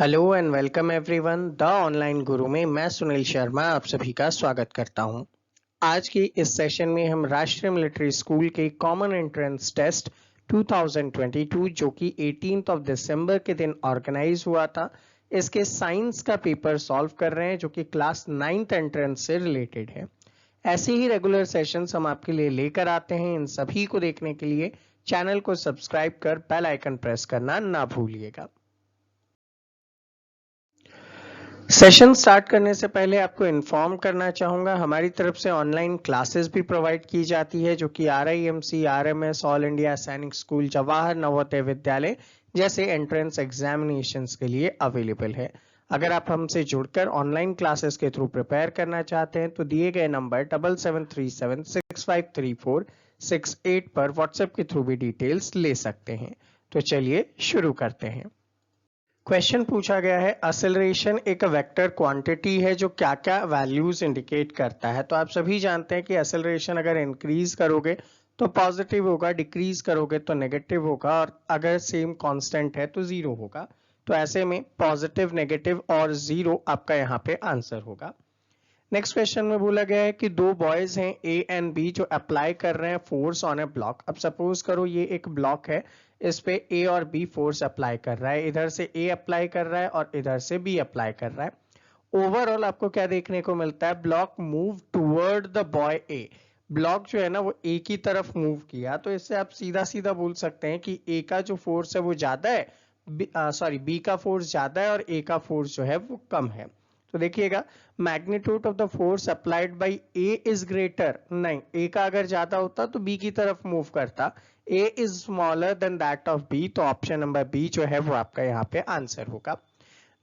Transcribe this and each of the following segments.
Hello and welcome everyone the online गुरु में मैं सुनील शर्मा आप सभी का स्वागत करता हूं। आज की इस सेशन में हम राष्ट्रीय मिलिट्री स्कूल के कॉमन एंट्रेंस टेस्ट 2022 जो कि 18 ऑफ दिसंबर के दिन ऑर्गेनाइज हुआ था, इसके साइंस का पेपर सॉल्व कर रहे हैं जो कि क्लास 9th एंट्रेंस से रिलेटेड है। ऐसे ही रेगुलर सेशंस हम आपके लिए लेकर आते हैं। इन सभी को देखने के लिए चैनल को सब्सक्राइब कर बेल आइकन प्रेस करना ना भूलिएगा। सेशन स्टार्ट करने से पहले आपको इन्फॉर्म करना चाहूंगा, हमारी तरफ से ऑनलाइन क्लासेस भी प्रोवाइड की जाती है जो कि RIMC, RMS, ऑल इंडिया सैनिक स्कूल, जवाहर नवोदय विद्यालय जैसे एंट्रेंस एग्जामिनेशंस के लिए अवेलेबल है। अगर आप हमसे जुड़कर ऑनलाइन क्लासेस के थ्रू प्रिपेयर करना चाहते हैं तो दिए गए नंबर 7737653468 पर व्हाट्सएप के थ्रू भी डिटेल्स ले सकते हैं। तो चलिए शुरू करते हैं। क्वेश्चन पूछा गया है, असलेरेशन एक वेक्टर क्वांटिटी है जो क्या क्या वैल्यूज इंडिकेट करता है। तो आप सभी जानते हैं कि असलेरेशन अगर इंक्रीज करोगे तो पॉजिटिव होगा, डिक्रीज करोगे तो नेगेटिव होगा, और अगर सेम कांस्टेंट है तो जीरो होगा। तो ऐसे में पॉजिटिव, नेगेटिव और जीरो आपका यहाँ पे आंसर होगा। नेक्स्ट क्वेश्चन में बोला गया है कि दो बॉयज हैं ए एंड बी जो अप्लाई कर रहे हैं फोर्स ऑन ए ब्लॉक। अब सपोज करो ये एक ब्लॉक है, इस पे ए और बी फोर्स अप्लाई कर रहा है, इधर से ए अप्लाई कर रहा है और इधर से बी अप्लाई कर रहा है। ओवरऑल आपको क्या देखने को मिलता है, block move toward the boy A. Block जो है ना वो ए की तरफ मूव किया, तो इससे आप सीधा सीधा बोल सकते हैं कि ए का जो फोर्स है वो ज्यादा है, बी का फोर्स ज्यादा है और ए का फोर्स जो है वो कम है। तो देखिएगा, magnitude of the force applied by A is greater, नहीं, ए का अगर ज्यादा होता तो बी की तरफ मूव करता, A is smaller than that of B, तो ऑप्शन नंबर बी जो है वो आपका यहाँ पे आंसर होगा।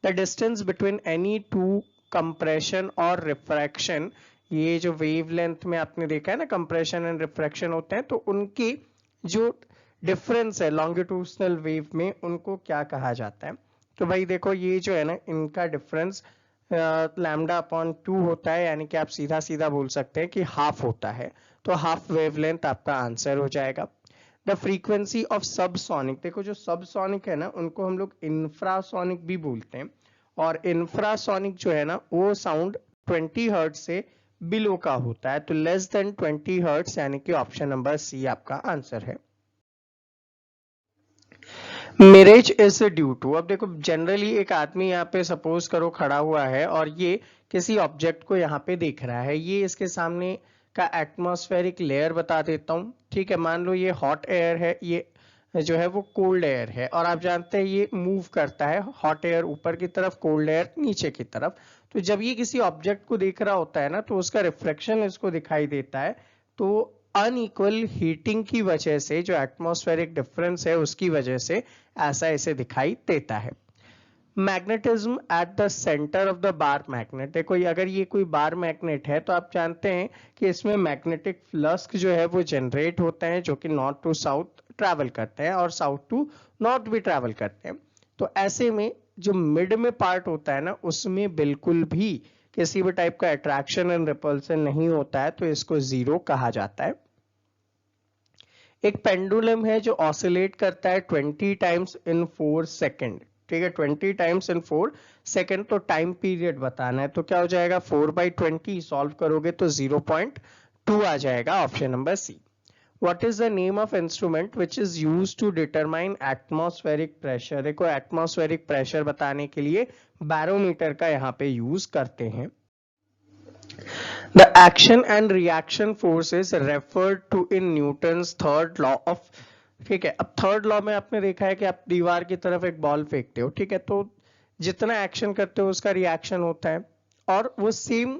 The distance between any two compression और रिफ्रैक्शन, ये जो वेवलेंथ में आपने देखा है ना कंप्रेशन एंड रिफ्रैक्शन होते हैं, तो उनकी जो डिफरेंस है लॉन्गिट्यूडनल वेव में, उनको क्या कहा जाता है। तो भाई देखो, ये जो है ना इनका डिफरेंस लैम्डा अपॉन 2 होता है, यानी कि आप सीधा सीधा बोल सकते हैं कि हाफ होता है। तो हाफ वेवलेंथ आपका आंसर हो जाएगा। द फ्रीक्वेंसी ऑफ सबसोनिक, देखो जो सबसोनिक है ना उनको हम लोग इंफ्रासोनिक भी बोलते हैं, और इंफ्रासोनिक जो है ना वो साउंड 20 हर्ट्ज से बिलो का होता है, तो लेस देन 20 हर्ट्ज, यानी कि ऑप्शन नंबर सी आपका आंसर है। मिरेज इज ड्यू टू, अब देखो जनरली एक आदमी यहाँ पे सपोज करो खड़ा हुआ है और ये किसी ऑब्जेक्ट को यहाँ पे देख रहा है, ये इसके सामने का एटमॉस्फेरिक लेयर बता देता हूँ। ठीक है, मान लो ये हॉट एयर है, ये जो है वो कोल्ड एयर है, और आप जानते हैं ये मूव करता है, हॉट एयर ऊपर की तरफ, कोल्ड एयर नीचे की तरफ। तो जब ये किसी ऑब्जेक्ट को देख रहा होता है ना तो उसका रिफ्लेक्शन इसको दिखाई देता है। तो अनइक्वल हीटिंग की वजह से, जो एटमॉस्फेरिक डिफरेंस है उसकी वजह से ऐसा इसे दिखाई देता है। Magnetism at the centre of the bar magnet, देखो अगर ये कोई बार मैग्नेट है तो आप जानते हैं कि इसमें मैग्नेटिक फ्लक्स जो है वो जनरेट होते हैं जो कि नॉर्थ टू साउथ ट्रैवल करते हैं और साउथ टू नॉर्थ भी ट्रैवल करते हैं। तो ऐसे में जो मिड में पार्ट होता है ना उसमें बिल्कुल भी किसी भी टाइप का अट्रैक्शन एंड रिपल्सन नहीं होता है, तो इसको जीरो कहा जाता है। एक पेंडुलम है जो ऑसिलेट करता है 20 टाइम्स इन 4 सेकेंड। ठीक है, 20 टाइम्स इन 4 सेकेंड, तो टाइम पीरियड बताना है, तो क्या हो जाएगा 4/20, सॉल्व करोगे तो 0.2 आ जाएगा, option number C. What is the name of instrument which is used to determine atmospheric pressure? देखो एटमॉस्फेरिक प्रेशर बताने के लिए बैरोमीटर का यहाँ पे यूज करते हैं। The action and reaction forces referred to in Newton's third law of, ठीक है, अब थर्ड लॉ में आपने देखा है कि आप दीवार की तरफ एक बॉल फेंकते हो, ठीक है, तो जितना एक्शन करते हो उसका रिएक्शन होता है, और वो सेम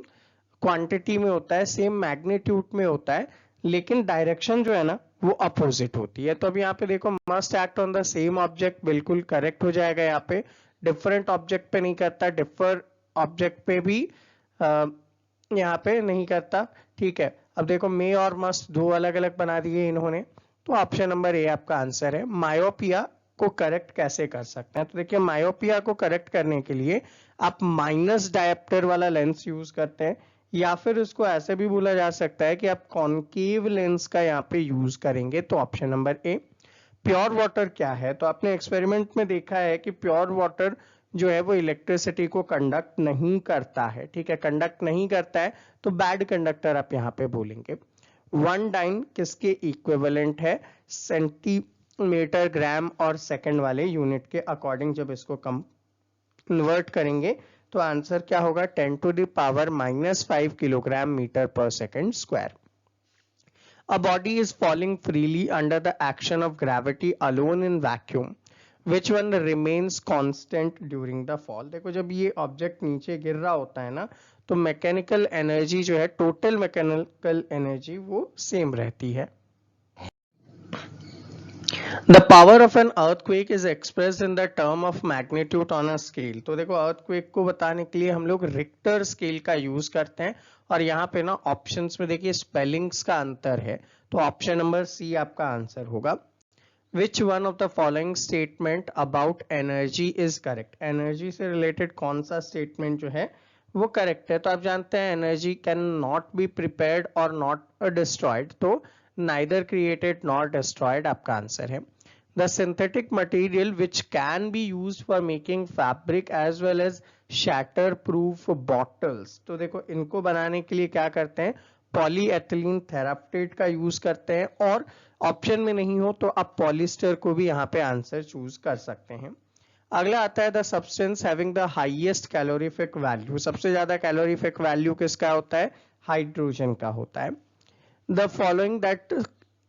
क्वांटिटी में होता है, सेम मैग्नीट्यूड में होता है, लेकिन डायरेक्शन जो है ना वो अपोजिट होती है। तो अब यहाँ पे देखो, must act on the same object, बिल्कुल करेक्ट हो जाएगा यहाँ पे। डिफरेंट ऑब्जेक्ट पे नहीं करता, डिफर ऑब्जेक्ट पे भी यहाँ पे नहीं करता। ठीक है, अब देखो मे और मस्ट दो अलग अलग बना दिए इन्होंने, तो ऑप्शन नंबर ए आपका आंसर है। मायोपिया को करेक्ट कैसे कर सकते हैं, तो देखिए मायोपिया को करेक्ट करने के लिए आप माइनस डायप्टर वाला लेंस यूज करते हैं, या फिर उसको ऐसे भी बोला जा सकता है कि आप कॉनकेव लेंस का यहाँ पे यूज करेंगे, तो option number A. Pure water क्या है, तो आपने एक्सपेरिमेंट में देखा है कि प्योर वाटर जो है वो इलेक्ट्रिसिटी को कंडक्ट नहीं करता है, ठीक है, कंडक्ट नहीं करता है तो बैड कंडक्टर आप यहाँ पे बोलेंगे। 1 डाइन किसके इक्विवेलेंट है, सेंटीमीटर, ग्राम और सेकंड वाले यूनिट के अकॉर्डिंग जब इसको कन्वर्ट करेंगे तो आंसर क्या होगा, 10 to the power -5 kilogram metre per second square. A body is falling freely under the action of gravity alone in vacuum. Which one remains constant during the fall? देखो जब ये object नीचे गिर रहा होता है ना तो मैकेनिकल एनर्जी जो है, टोटल मैकेनिकल एनर्जी वो सेम रहती है। The power of an earthquake is expressed in the term of magnitude on a scale. तो देखो earthquake को बताने के लिए हम लोग रिक्टर स्केल का यूज करते हैं और यहाँ पे ना ऑप्शंस में देखिए स्पेलिंग्स का अंतर है, तो ऑप्शन नंबर सी आपका आंसर होगा। Which one of the following statement about energy is correct? Energy से रिलेटेड कौन सा स्टेटमेंट जो है वो करेक्ट है? तो आप जानते हैं energy can not be prepared और नॉट डिस्ट्रॉयड, तो नाइदर क्रिएटेड नॉट डिस्ट्रॉयड आपका आंसर है। The synthetic material which can be used for making fabric as well as shatter-proof bottles. तो देखो इनको बनाने के लिए क्या करते हैं, पॉलीएथिलीन थेराप्टेट का यूज करते हैं, और ऑप्शन में नहीं हो तो आप पॉलिस्टर को भी यहाँ पे आंसर चूज कर सकते हैं। अगला आता है the substance having the highest calorific value. सबसे ज्यादा कैलोरीफिक वैल्यू किसका होता है, हाइड्रोजन का होता है। The following that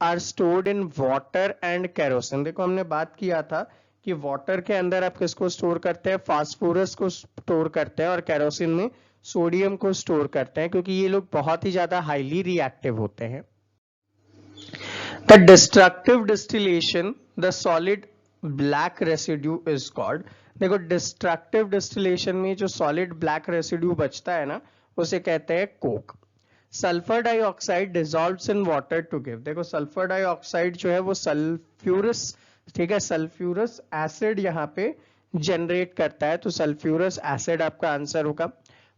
are stored in water and kerosene. देखो हमने बात किया था कि वाटर के अंदर आप किसको स्टोर करते हैं, फास्फोरस को स्टोर करते हैं, और केरोसिन में सोडियम को स्टोर करते हैं, क्योंकि ये लोग बहुत ही ज्यादा हाईली रिएक्टिव होते हैं। The destructive distillation the solid black residue is called. देखो डिस्ट्रक्टिव डिस्टिलेशन में जो सॉलिड ब्लैक रेसिड्यू बचता है ना उसे कहते हैं coke. Sulphur dioxide dissolves in water to give. देखो सल्फर डाइऑक्साइड जो है वो सल्फ्यूरस, ठीक है, सल्फ्यूरस एसिड यहाँ पे जनरेट करता है, तो सल्फ्यूरस एसिड आपका आंसर होगा।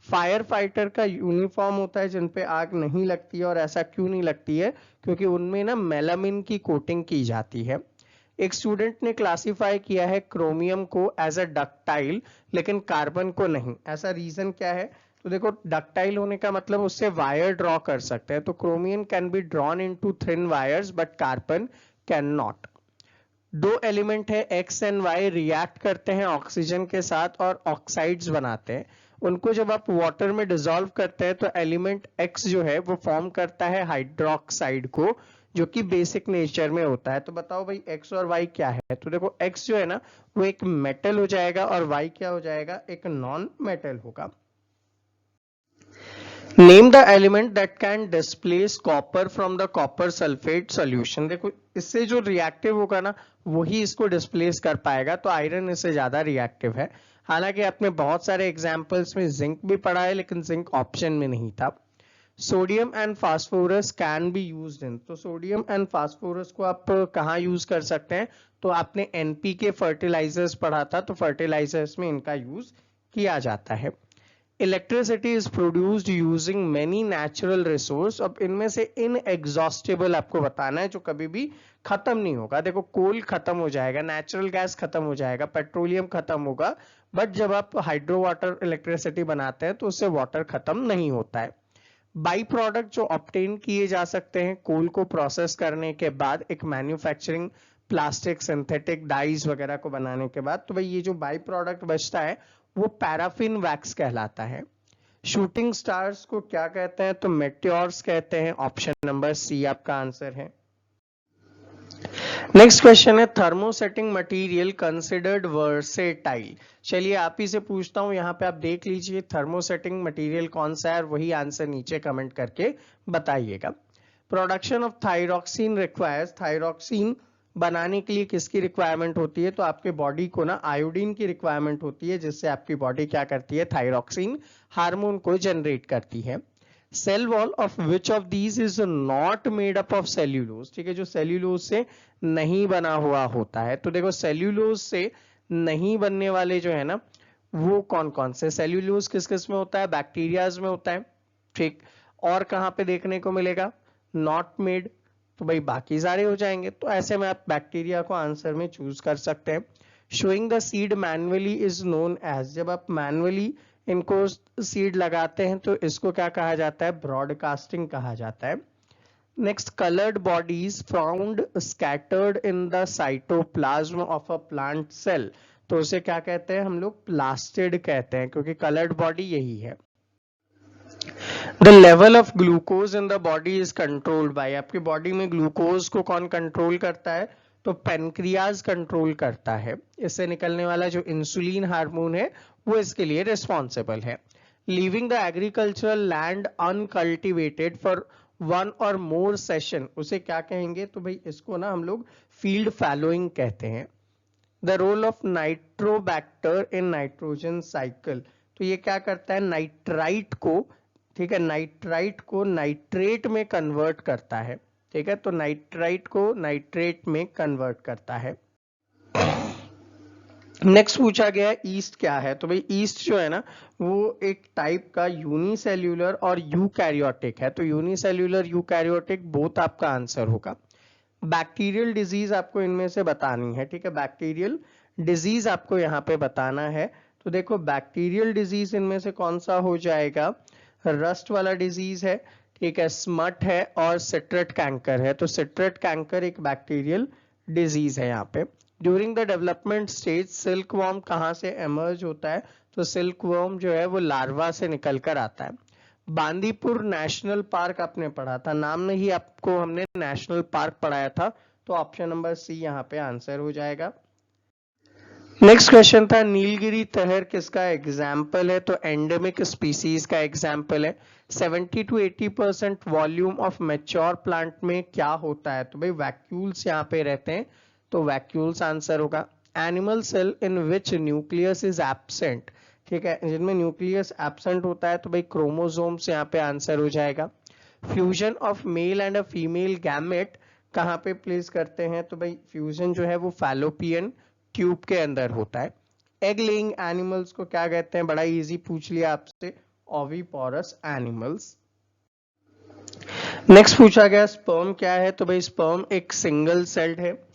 फायर फाइटर का यूनिफॉर्म होता है जिन पे आग नहीं लगती है, और ऐसा क्यों नहीं लगती है, क्योंकि उनमें ना मेलामिन की कोटिंग की जाती है। एक स्टूडेंट ने क्लासिफाई किया है क्रोमियम को एज अ डक्टाइल लेकिन कार्बन को नहीं, ऐसा रीजन क्या है? तो देखो डक्टाइल होने का मतलब उससे वायर ड्रॉ कर सकते हैं, तो chromium can be drawn into thin wires but carbon can not. दो एलिमेंट है एक्स एंड वाई, रिएक्ट करते हैं ऑक्सीजन के साथ और ऑक्साइड्स बनाते हैं। उनको जब आप वाटर में डिसॉल्व करते हैं तो एलिमेंट एक्स जो है वो फॉर्म करता है हाइड्रोक्साइड को, जो कि बेसिक नेचर में होता है। तो बताओ भाई एक्स और वाई क्या है? तो देखो एक्स जो है ना वो एक मेटल हो जाएगा और वाई क्या हो जाएगा, एक नॉन मेटल होगा। Name the element that can displace copper from the copper sulphate solution. देखो इससे जो रिएक्टिव होगा ना वही इसको डिस्प्लेस कर पाएगा, तो आयरन इससे ज्यादा रिएक्टिव है। हालांकि आपने बहुत सारे एग्जांपल्स में जिंक भी पढ़ा है लेकिन जिंक ऑप्शन में नहीं था। Sodium and phosphorus can be used in. तो सोडियम एंड फास्फोरस को आप कहाँ यूज कर सकते हैं? तो आपने एनपीके फर्टिलाइजर्स पढ़ा था, तो फर्टिलाइजर्स में इनका यूज किया जाता है। Electricity is produced using many natural resource. अब इनमें से इनएग्जॉस्टेबल आपको बताना है जो कभी भी खत्म नहीं होगा। देखो कोल खत्म हो जाएगा, नेचुरल गैस खत्म हो जाएगा, पेट्रोलियम खत्म होगा, बट जब आप हाइड्रो वाटर इलेक्ट्रिसिटी बनाते हैं तो उससे वाटर खत्म नहीं होता है। बाई प्रोडक्ट जो ऑब्टेन किए जा सकते हैं कोल को प्रोसेस करने के बाद, एक मैन्युफैक्चरिंग प्लास्टिक सिंथेटिक डाइज वगैरह को बनाने के बाद, तो भाई ये जो बाई प्रोडक्ट बचता है वो पैराफिन वैक्स कहलाता है। शूटिंग स्टार्स को क्या कहते हैं? तो मेट्योर्स कहते हैं। ऑप्शन नंबर सी आपका आंसर है। नेक्स्ट क्वेश्चन है थर्मोसेटिंग मटेरियल कंसिडर्ड वर्सेटाइल। चलिए आप ही से पूछता हूं, यहाँ पे आप देख लीजिए थर्मोसेटिंग मटेरियल कौन सा है, वही आंसर नीचे कमेंट करके बताइएगा। Production of thyroxine requires. Thyroxine बनाने के लिए किसकी रिक्वायरमेंट होती है? तो आपके बॉडी को ना आयोडीन की रिक्वायरमेंट होती है, जिससे आपकी बॉडी क्या करती है, थायरॉक्सिन हार्मोन को जनरेट करती है। Cell wall of which of these is not made up of cellulose. ठीक है, जो सेल्यूलोज से नहीं बना हुआ होता है। तो देखो सेल्यूलोज से नहीं बनने वाले जो है ना वो कौन कौन से? सेल्यूलोज किस किस में होता है? बैक्टीरियाज में होता है, ठीक। और कहाँ पे देखने को मिलेगा? नॉट मेड, तो भाई बाकी सारे हो जाएंगे। तो ऐसे में आप बैक्टीरिया को आंसर में चूज कर सकते हैं। Sowing the seed manually is known as, जब आप मैनुअली इनको सीड लगाते हैं तो इसको क्या कहा जाता है, ब्रॉडकास्टिंग कहा जाता है। Next, coloured bodies found scattered in the cytoplasm of a plant cell, तो उसे क्या कहते हैं हम लोग, प्लास्टिड कहते हैं, क्योंकि कलर्ड बॉडी यही है। The level of glucose in the body is controlled by, आपकी बॉडी में ग्लूकोज को कौन कंट्रोल करता है, तो पेनक्रियाज कंट्रोल करता है। इससे निकलने वाला जो इंसुलिन हार्मोन है वो इसके लिए रिस्पॉन्सिबल है। Leaving the agricultural land uncultivated for one और मोर सेशन, उसे क्या कहेंगे, तो भाई इसको ना हम लोग फील्ड फैलोइंग कहते हैं। The role of nitrobacter in nitrogen cycle, तो ये क्या करता है, नाइट्राइट को, ठीक है, नाइट्राइट को नाइट्रेट में कन्वर्ट करता है, ठीक है, तो नाइट्राइट को नाइट्रेट में कन्वर्ट करता है। नेक्स्ट पूछा गया है ईस्ट क्या है, तो भाई ईस्ट जो है ना वो एक टाइप का यूनिसेल्यूलर और यूकैरियोटिक है, तो यूनिसेल्यूलर यूकैरियोटिक बोथ आपका आंसर होगा। बैक्टीरियल डिजीज आपको इनमें से बतानी है, ठीक है, बैक्टीरियल डिजीज आपको यहाँ पे बताना है। तो देखो बैक्टीरियल डिजीज इनमें से कौन सा हो जाएगा, रस्ट वाला डिजीज है, ठीक है, स्मट है और सिट्रेट कैंकर है, तो सिट्रेट कैंकर एक बैक्टीरियल डिजीज है यहाँ पे। During the development stage silk worm कहाँ से एमर्ज होता है, तो सिल्क वर्म जो है वो लार्वा से निकल कर आता है। बांदीपुर नेशनल पार्क आपने पढ़ा था, नाम में ही आपको हमने नेशनल पार्क पढ़ाया था, तो ऑप्शन नंबर सी यहाँ पे आंसर हो जाएगा। नेक्स्ट क्वेश्चन था नीलगिरी तहर किसका एग्जाम्पल है, तो एंडेमिक स्पीसीज का एग्जाम्पल है। 70 to 80% volume of mature plant में क्या होता है, तो भाई वैक्यूल्स यहाँ पे रहते हैं, तो वैक्यूल्स आंसर होगा। Animal cell in which nucleus is absent, ठीक है, जिनमें न्यूक्लियस एब्सेंट होता है तो भाई क्रोमोसोम्स यहाँ पे आंसर हो जाएगा। Fusion of male and a female gamete कहाँ पे प्लेस करते हैं, तो भाई फ्यूजन जो है वो फैलोपियन ट्यूब के अंदर होता है। एग लेइंग एनिमल्स को क्या कहते हैं, बड़ा इजी पूछ लिया आपसे, ओविपोरस एनिमल्स। नेक्स्ट पूछा गया स्पर्म क्या है, तो भाई स्पर्म एक सिंगल सेल्ड है।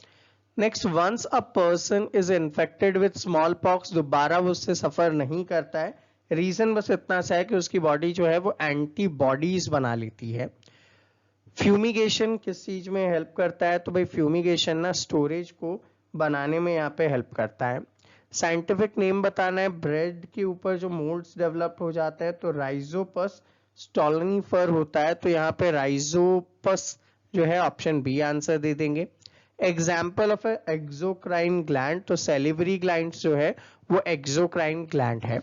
Next, once a person is infected with smallpox, दोबारा वो उससे सफर नहीं करता है, रीजन बस इतना सा है कि उसकी बॉडी जो है वो एंटीबॉडीज बना लेती है। फ्यूमिगेशन किस चीज में हेल्प करता है, तो भाई फ्यूमिगेशन ना स्टोरेज को बनाने में यहाँ पे हेल्प करता है। साइंटिफिक नेम बताना है, ब्रेड के ऊपर जो मोल्ड्स डेवलप हो जाते हैं तो राइजोपस स्टॉलनिफर होता है, तो यहाँ पे राइजोपस जो है ऑप्शन बी आंसर दे देंगे। एग्जाम्पल ऑफ एक्सोक्राइन ग्लैंड, तो सेलिवरी ग्लैंड जो है वो एक्सोक्राइन ग्लैंड है।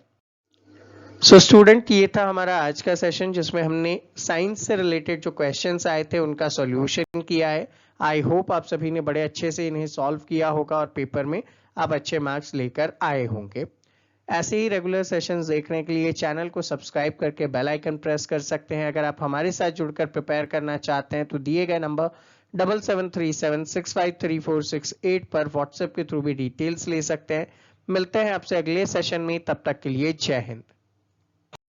सो स्टूडेंट, ये था हमारा आज का सेशन जिसमें हमने साइंस से रिलेटेड जो क्वेश्चंस आए थे उनका सॉल्यूशन किया है। आई होप आप सभी ने बड़े अच्छे से इन्हें सॉल्व किया होगा और पेपर में आप अच्छे मार्क्स लेकर आए होंगे। ऐसे ही रेगुलर सेशंस देखने के लिए चैनल को सब्सक्राइब करके बेल आइकन प्रेस कर सकते हैं। अगर आप हमारे साथ जुड़कर प्रिपेयर करना चाहते हैं तो दिए गए नंबर 7737653468 पर व्हाट्सएप के थ्रू भी डिटेल्स ले सकते हैं। मिलते हैं आपसे अगले सेशन में, तब तक के लिए जय हिंद।